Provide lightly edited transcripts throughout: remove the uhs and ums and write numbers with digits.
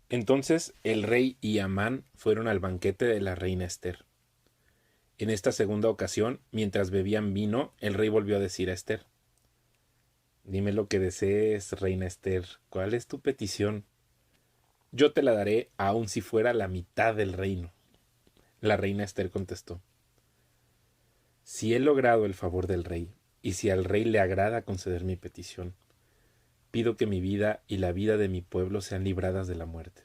Entonces el rey y Amán fueron al banquete de la reina Esther. En esta segunda ocasión, mientras bebían vino, el rey volvió a decir a Esther: Dime lo que desees, reina Esther. ¿Cuál es tu petición? Yo te la daré aun si fuera la mitad del reino. La reina Esther contestó: Si he logrado el favor del rey, y si al rey le agrada conceder mi petición, pido que mi vida y la vida de mi pueblo sean libradas de la muerte.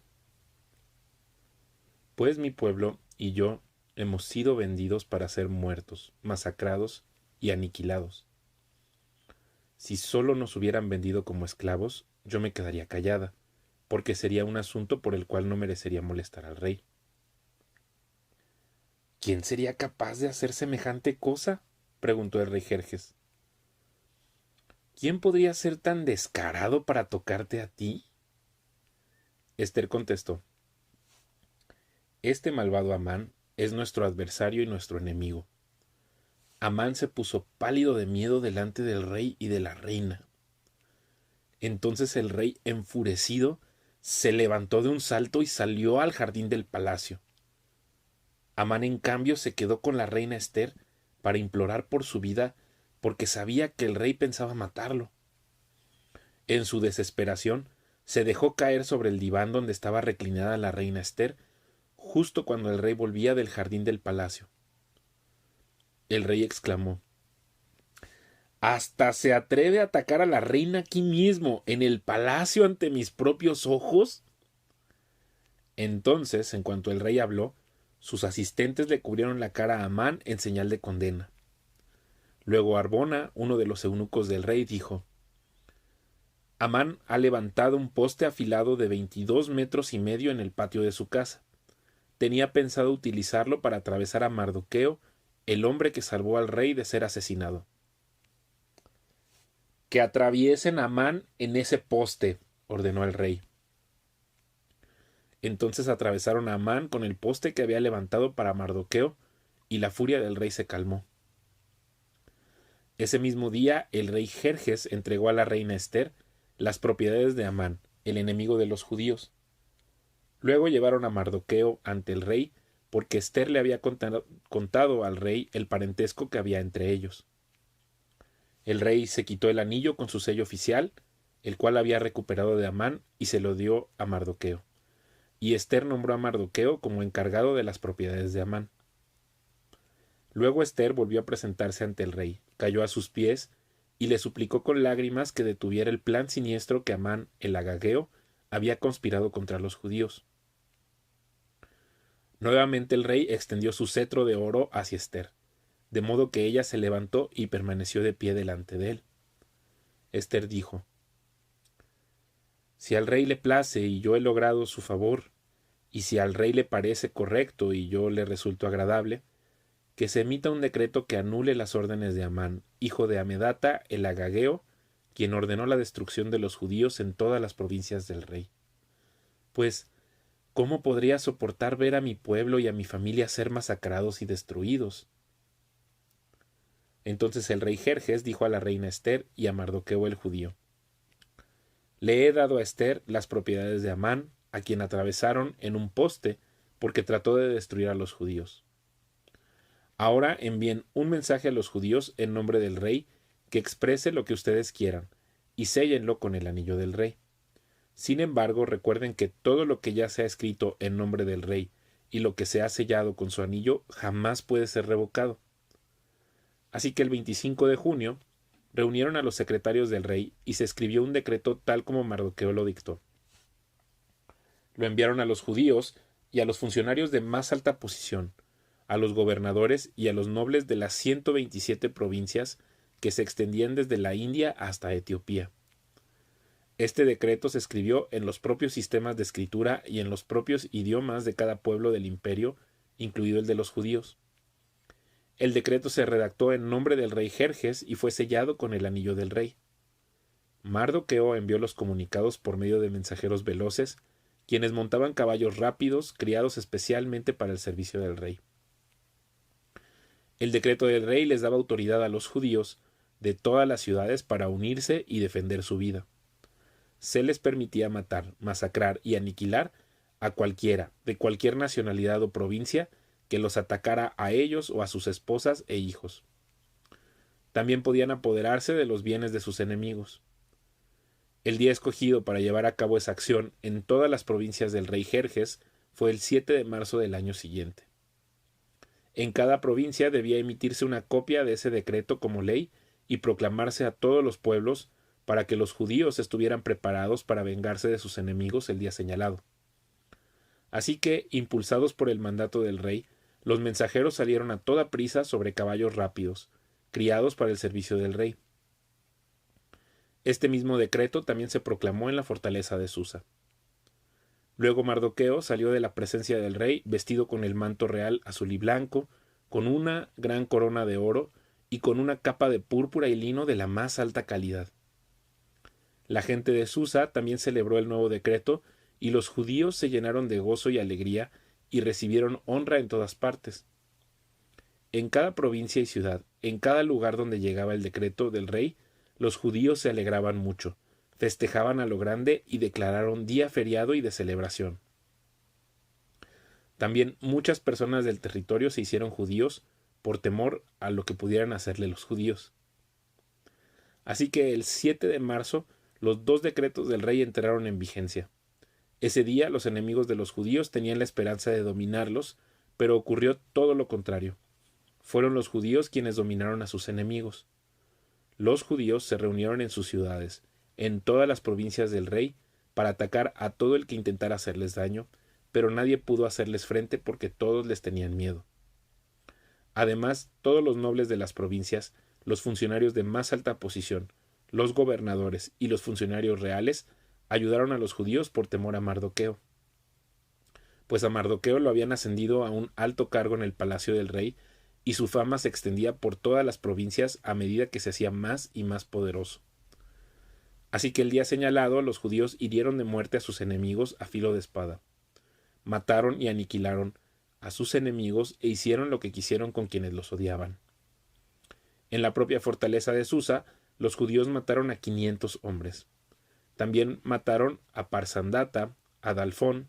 Pues mi pueblo y yo hemos sido vendidos para ser muertos, masacrados y aniquilados. Si solo nos hubieran vendido como esclavos, yo me quedaría callada, porque sería un asunto por el cual no merecería molestar al rey. ¿Quién sería capaz de hacer semejante cosa?, preguntó el rey Jerjes. ¿Quién podría ser tan descarado para tocarte a ti? Esther contestó: Este malvado Amán es nuestro adversario y nuestro enemigo. Amán se puso pálido de miedo delante del rey y de la reina. Entonces el rey, enfurecido, se levantó de un salto y salió al jardín del palacio. Amán, en cambio, se quedó con la reina Esther para implorar por su vida, porque sabía que el rey pensaba matarlo. En su desesperación, se dejó caer sobre el diván donde estaba reclinada la reina Esther, justo cuando el rey volvía del jardín del palacio. El rey exclamó: ¿Hasta se atreve a atacar a la reina aquí mismo, en el palacio, ante mis propios ojos? Entonces, en cuanto el rey habló, sus asistentes le cubrieron la cara a Amán en señal de condena. Luego Arbona, uno de los eunucos del rey, dijo: Amán ha levantado un poste afilado de 22,5 metros en el patio de su casa. Tenía pensado utilizarlo para atravesar a Mardoqueo, el hombre que salvó al rey de ser asesinado. Que atraviesen a Amán en ese poste, ordenó el rey. Entonces atravesaron a Amán con el poste que había levantado para Mardoqueo, y la furia del rey se calmó. Ese mismo día el rey Jerjes entregó a la reina Esther las propiedades de Amán, el enemigo de los judíos. Luego llevaron a Mardoqueo ante el rey, porque Esther le había contado al rey el parentesco que había entre ellos. El rey se quitó el anillo con su sello oficial, el cual había recuperado de Amán, y se lo dio a Mardoqueo. Y Esther nombró a Mardoqueo como encargado de las propiedades de Amán. Luego Esther volvió a presentarse ante el rey, cayó a sus pies y le suplicó con lágrimas que detuviera el plan siniestro que Amán, el agageo, había conspirado contra los judíos. Nuevamente el rey extendió su cetro de oro hacia Esther, de modo que ella se levantó y permaneció de pie delante de él. Esther dijo: Si al rey le place y yo he logrado su favor, y si al rey le parece correcto y yo le resulto agradable, que se emita un decreto que anule las órdenes de Amán, hijo de Amedata el agageo, quien ordenó la destrucción de los judíos en todas las provincias del rey. Pues, ¿cómo podría soportar ver a mi pueblo y a mi familia ser masacrados y destruidos? Entonces el rey Jerjes dijo a la reina Esther y a Mardoqueo el judío: Le he dado a Esther las propiedades de Amán, a quien atravesaron en un poste, porque trató de destruir a los judíos. Ahora envíen un mensaje a los judíos en nombre del rey, que exprese lo que ustedes quieran, y séllenlo con el anillo del rey. Sin embargo, recuerden que todo lo que ya se ha escrito en nombre del rey y lo que se ha sellado con su anillo jamás puede ser revocado. Así que el 25 de junio reunieron a los secretarios del rey y se escribió un decreto tal como Mardoqueo lo dictó. Lo enviaron a los judíos y a los funcionarios de más alta posición, a los gobernadores y a los nobles de las 127 provincias que se extendían desde la India hasta Etiopía. Este decreto se escribió en los propios sistemas de escritura y en los propios idiomas de cada pueblo del imperio, incluido el de los judíos. El decreto se redactó en nombre del rey Jerjes y fue sellado con el anillo del rey. Mardoqueo envió los comunicados por medio de mensajeros veloces, quienes montaban caballos rápidos, criados especialmente para el servicio del rey. El decreto del rey les daba autoridad a los judíos de todas las ciudades para unirse y defender su vida. Se les permitía matar, masacrar y aniquilar a cualquiera, de cualquier nacionalidad o provincia, que los atacara a ellos o a sus esposas e hijos. También podían apoderarse de los bienes de sus enemigos. El día escogido para llevar a cabo esa acción en todas las provincias del rey Jerjes fue el 7 de marzo del año siguiente. En cada provincia debía emitirse una copia de ese decreto como ley y proclamarse a todos los pueblos para que los judíos estuvieran preparados para vengarse de sus enemigos el día señalado. Así que, impulsados por el mandato del rey, los mensajeros salieron a toda prisa sobre caballos rápidos, criados para el servicio del rey. Este mismo decreto también se proclamó en la fortaleza de Susa. Luego Mardoqueo salió de la presencia del rey vestido con el manto real azul y blanco, con una gran corona de oro y con una capa de púrpura y lino de la más alta calidad. La gente de Susa también celebró el nuevo decreto y los judíos se llenaron de gozo y alegría y recibieron honra en todas partes. En cada provincia y ciudad, en cada lugar donde llegaba el decreto del rey, los judíos se alegraban mucho, festejaban a lo grande y declararon día feriado y de celebración. También muchas personas del territorio se hicieron judíos por temor a lo que pudieran hacerle los judíos. Así que el 7 de marzo los dos decretos del rey entraron en vigencia. Ese día los enemigos de los judíos tenían la esperanza de dominarlos, pero ocurrió todo lo contrario. Fueron los judíos quienes dominaron a sus enemigos. Los judíos se reunieron en sus ciudades, en todas las provincias del rey, para atacar a todo el que intentara hacerles daño, pero nadie pudo hacerles frente porque todos les tenían miedo. Además, todos los nobles de las provincias, los funcionarios de más alta posición, los gobernadores y los funcionarios reales ayudaron a los judíos por temor a Mardoqueo. Pues a Mardoqueo lo habían ascendido a un alto cargo en el palacio del rey, y su fama se extendía por todas las provincias a medida que se hacía más y más poderoso. Así que el día señalado los judíos hirieron de muerte a sus enemigos a filo de espada. Mataron y aniquilaron a sus enemigos e hicieron lo que quisieron con quienes los odiaban. En la propia fortaleza de Susa, los judíos mataron a 500 hombres. También mataron a Parsandata, a Dalfón,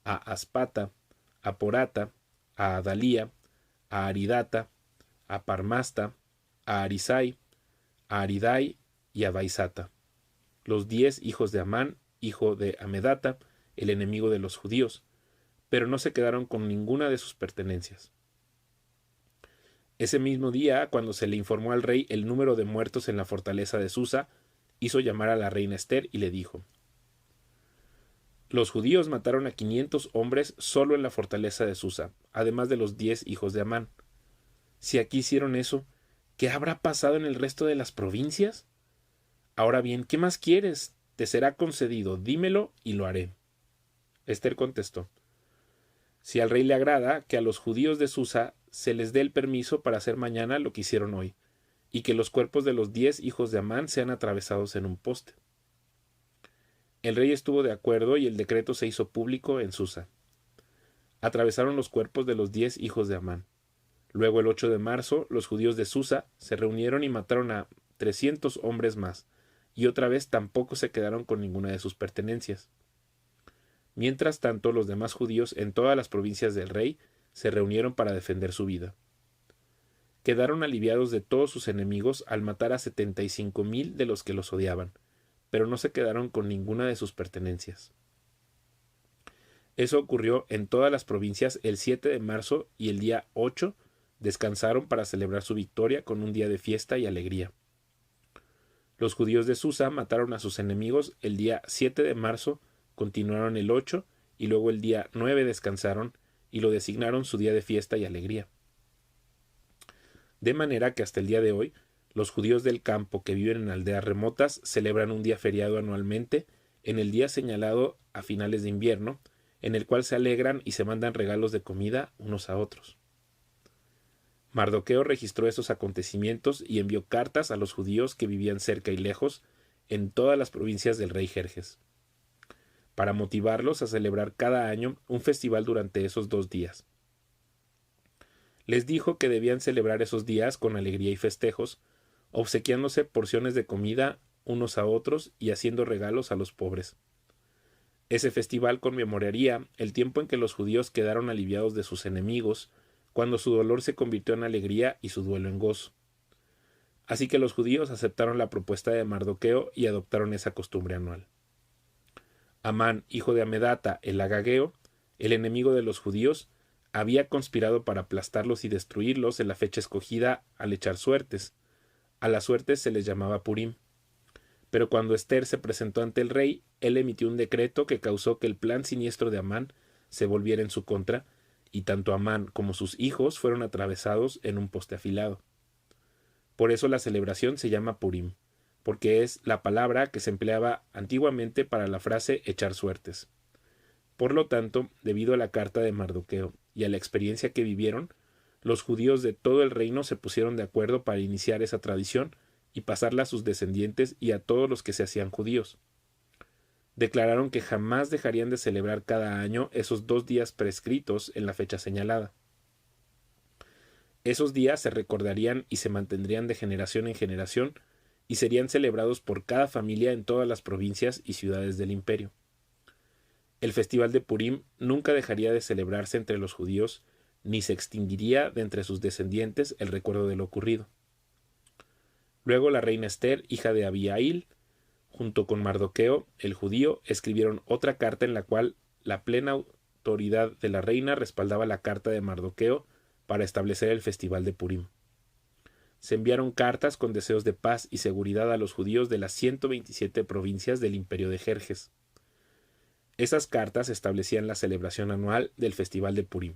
a Aspata, a Porata, a Adalía, a Aridata, a Parmasta, a Arisai, a Aridai y a Baisata, los 10 hijos de Amán, hijo de Amedata, el enemigo de los judíos, pero no se quedaron con ninguna de sus pertenencias. Ese mismo día, cuando se le informó al rey el número de muertos en la fortaleza de Susa, hizo llamar a la reina Ester y le dijo: Los judíos mataron a 500 hombres solo en la fortaleza de Susa, además de los 10 hijos de Amán. Si aquí hicieron eso, ¿qué habrá pasado en el resto de las provincias? Ahora bien, ¿qué más quieres? Te será concedido, dímelo y lo haré. Ester contestó: Si al rey le agrada que a los judíos de Susa se les dé el permiso para hacer mañana lo que hicieron hoy, y que los cuerpos de los 10 hijos de Amán sean atravesados en un poste. El rey estuvo de acuerdo y el decreto se hizo público en Susa. Atravesaron los cuerpos de los 10 hijos de Amán. Luego, el 8 de marzo, los judíos de Susa se reunieron y mataron a 300 hombres más, y otra vez tampoco se quedaron con ninguna de sus pertenencias. Mientras tanto, los demás judíos en todas las provincias del rey se reunieron para defender su vida. Quedaron aliviados de todos sus enemigos al matar a 75,000 de los que los odiaban, pero no se quedaron con ninguna de sus pertenencias. Eso ocurrió en todas las provincias el 7 de marzo y el día 8 descansaron para celebrar su victoria con un día de fiesta y alegría. Los judíos de Susa mataron a sus enemigos el día 7 de marzo, continuaron el 8 y luego el día 9 descansaron y lo designaron su día de fiesta y alegría. De manera que hasta el día de hoy, los judíos del campo que viven en aldeas remotas celebran un día feriado anualmente en el día señalado a finales de invierno, en el cual se alegran y se mandan regalos de comida unos a otros. Mardoqueo registró esos acontecimientos y envió cartas a los judíos que vivían cerca y lejos en todas las provincias del rey Jerjes, para motivarlos a celebrar cada año un festival durante esos 2 días. Les dijo que debían celebrar esos días con alegría y festejos, obsequiándose porciones de comida unos a otros y haciendo regalos a los pobres. Ese festival conmemoraría el tiempo en que los judíos quedaron aliviados de sus enemigos, cuando su dolor se convirtió en alegría y su duelo en gozo. Así que los judíos aceptaron la propuesta de Mardoqueo y adoptaron esa costumbre anual. Amán, hijo de Amedata, el agageo, el enemigo de los judíos, había conspirado para aplastarlos y destruirlos en la fecha escogida al echar suertes. A las suertes se les llamaba Purim. Pero cuando Ester se presentó ante el rey, él emitió un decreto que causó que el plan siniestro de Amán se volviera en su contra, y tanto Amán como sus hijos fueron atravesados en un poste afilado. Por eso la celebración se llama Purim, porque es la palabra que se empleaba antiguamente para la frase echar suertes. Por lo tanto, debido a la carta de Mardoqueo y a la experiencia que vivieron, los judíos de todo el reino se pusieron de acuerdo para iniciar esa tradición y pasarla a sus descendientes y a todos los que se hacían judíos. Declararon que jamás dejarían de celebrar cada año esos 2 días prescritos en la fecha señalada. Esos días se recordarían y se mantendrían de generación en generación y serían celebrados por cada familia en todas las provincias y ciudades del imperio. El festival de Purim nunca dejaría de celebrarse entre los judíos, ni se extinguiría de entre sus descendientes el recuerdo de lo ocurrido. Luego la reina Ester, hija de Abihail, junto con Mardoqueo, el judío, escribieron otra carta en la cual la plena autoridad de la reina respaldaba la carta de Mardoqueo para establecer el festival de Purim. Se enviaron cartas con deseos de paz y seguridad a los judíos de las 127 provincias del imperio de Jerjes. Esas cartas establecían la celebración anual del festival de Purim,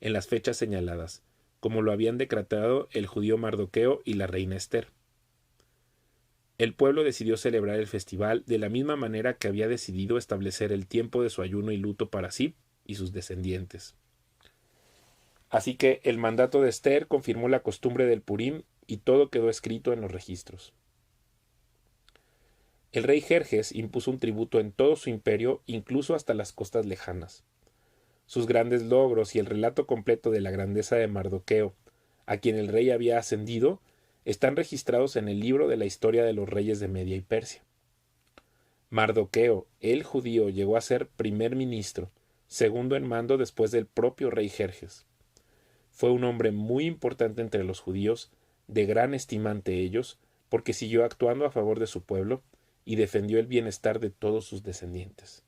en las fechas señaladas, como lo habían decretado el judío Mardoqueo y la reina Ester. El pueblo decidió celebrar el festival de la misma manera que había decidido establecer el tiempo de su ayuno y luto para sí y sus descendientes. Así que el mandato de Ester confirmó la costumbre del Purim y todo quedó escrito en los registros. El rey Jerjes impuso un tributo en todo su imperio, incluso hasta las costas lejanas. Sus grandes logros y el relato completo de la grandeza de Mardoqueo, a quien el rey había ascendido, están registrados en el libro de la historia de los reyes de Media y Persia. Mardoqueo, el judío, llegó a ser primer ministro, segundo en mando después del propio rey Jerjes. Fue un hombre muy importante entre los judíos, de gran estima ante ellos, porque siguió actuando a favor de su pueblo y defendió el bienestar de todos sus descendientes.